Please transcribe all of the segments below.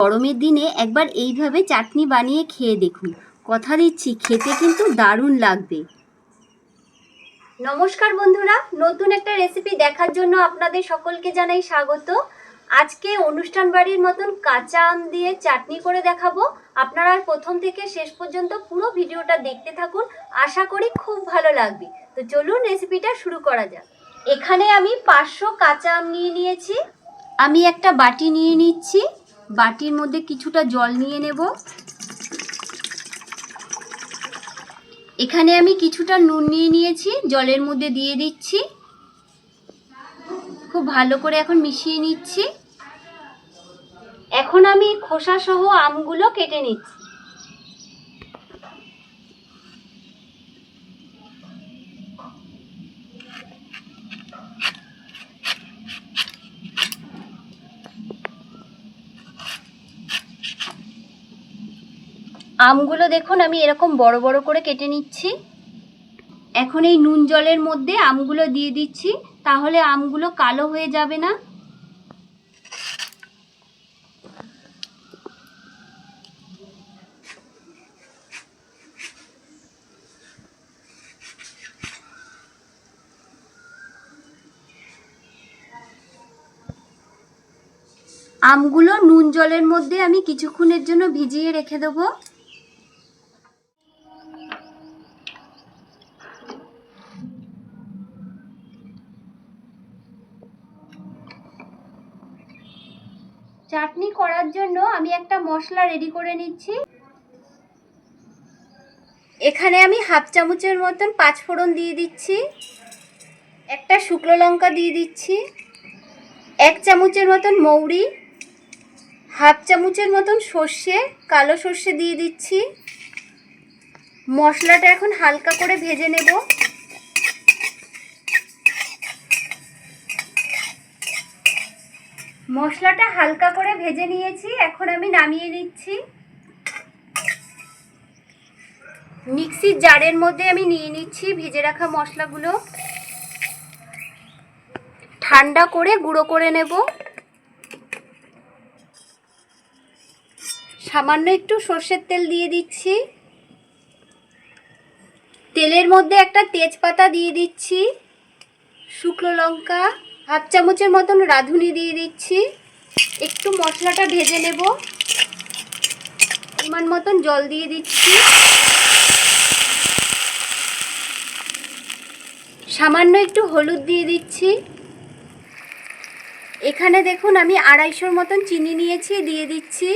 গরমের দিনে একবার এইভাবে চাটনি বানিয়ে খেয়ে দেখুন, কথা দিচ্ছি খেতে কিন্তু দারুণ লাগবে। নমস্কার বন্ধুরা, নতুন একটা রেসিপি দেখার জন্য আপনাদের সকলকে জানাই স্বাগত। আজকে অনুষ্ঠান বাড়ির মতন কাঁচা আম দিয়ে চাটনি করে দেখাবো। আপনারা প্রথম থেকে শেষ পর্যন্ত পুরো ভিডিওটা দেখতে থাকুন, আশা করি খুব ভালো লাগবে। তো চলুন রেসিপিটা শুরু করা যাক। এখানে আমি 500 কাঁচা আম নিয়ে নিয়েছি। আমি একটা বাটি নিয়ে নিচ্ছি, বাটির মধ্যে কিছুটা জল নিয়ে নেব। এখানে আমি কিছুটা নুন নিয়ে নিয়েছি, জলের মধ্যে দিয়ে দিচ্ছি। খুব ভালো করে এখন মিশিয়ে নিচ্ছি। এখন আমি খোসা সহ আমগুলো কেটে নিচ্ছি। আমগুলো দেখুন আমি এরকম বড় বড় করে কেটে নিচ্ছি। এখন এই নুন জলের মধ্যে আমগুলো দিয়ে দিচ্ছি, তাহলে আমগুলো কালো হয়ে যাবে না। আমগুলো নুন জলের মধ্যে আমি কিছুক্ষণের জন্য ভিজিয়ে রেখে দেবো। চাটনি করার জন্য আমি একটা মশলা রেডি করে নিচ্ছি। এখানে আমি হাফ চামচের মতন 5 ফোড়ন দিয়ে দিচ্ছি, একটা শুকনো লঙ্কা দিয়ে দিচ্ছি, 1 চামচের মতন মৌরি, হাফ চামচের মতন সর্ষে, কালো সর্ষে দিয়ে দিচ্ছি। মশলাটা এখন হালকা করে ভেজে নেব। মশলাটা হালকা করে ভেজে নিয়েছি, এখন আমি নামিয়ে নিচ্ছি। মিক্সির জারের মধ্যে আমি নিয়ে নিচ্ছি ভেজে রাখা মশলাগুলো। ঠান্ডা করে গুঁড়ো করে নেব। সামান্য একটু সর্ষের তেল দিয়ে দিচ্ছি। তেলের মধ্যে একটা তেজপাতা দিয়ে দিচ্ছি, শুকনো লঙ্কা, হাফ চামচের মতন রাঁধুনি দিয়ে দিচ্ছি। একটু মশলাটা ভেজে নেব। পরিমাণ মতন জল দিয়ে দিচ্ছি। সামান্য একটু হলুদ দিয়ে দিচ্ছি। এখানে দেখুন আমি 250 মতন চিনি নিয়েছি, দিয়ে দিচ্ছি।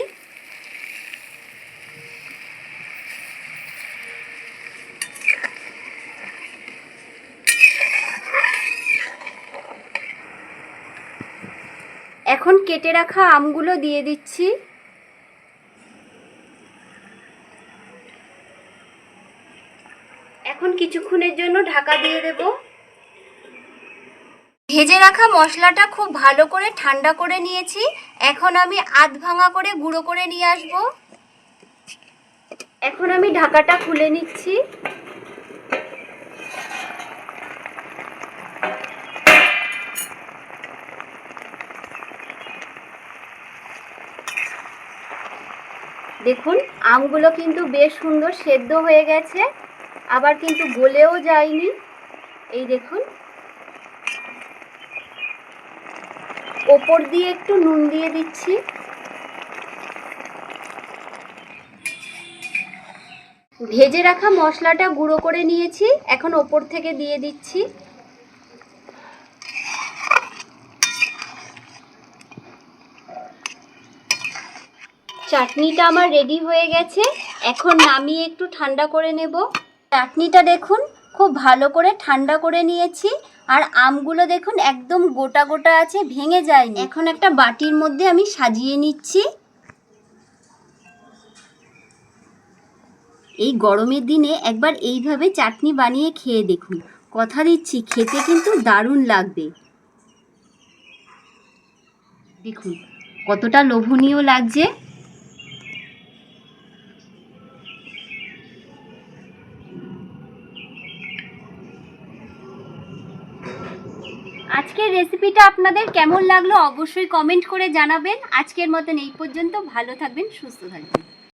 এখন কেটে রাখা আমগুলো দিয়ে দিচ্ছি। এখন কিছুক্ষণের জন্য ঢাকা দিয়ে দেব। ভেজে রাখা মশলাটা খুব ভালো করে ঠান্ডা করে নিয়েছি। এখন আমি আধ ভাঙা করে গুঁড়ো করে নিয়ে আসব। এখন আমি ঢাকাটা খুলে নিচ্ছি। দেখুন আমগুলো কিন্তু বেশ সুন্দর সেদ্ধ হয়ে গেছে, আবার কিন্তু গলেও যায়নি। এই দেখুন, ওপর দিয়ে একটু নুন দিয়ে দিচ্ছি। ভেজে রাখা মশলাটা গুঁড়ো করে নিয়েছি, এখন ওপর থেকে দিয়ে দিচ্ছি। চাটনিটা আমার রেডি হয়ে গেছে, এখন নামিয়ে একটু ঠান্ডা করে নেব। চাটনিটা দেখুন খুব ভালো করে ঠান্ডা করে নিয়েছি, আর আমগুলো দেখুন একদম গোটা গোটা আছে, ভেঙে যায়নি। এখন একটা বাটির মধ্যে আমি সাজিয়ে নিচ্ছি। এই গরমের দিনে একবার এইভাবে চাটনি বানিয়ে খেয়ে দেখুন, কথা দিচ্ছি খেতে কিন্তু দারুণ লাগবে। দেখুন কতটা লোভনীয় লাগছে। আজকের রেসিপিটা আপনাদের কেমন লাগলো অবশ্যই কমেন্ট করে জানাবেন। আজকের মতন এই পর্যন্ত, ভালো থাকবেন, সুস্থ থাকবেন।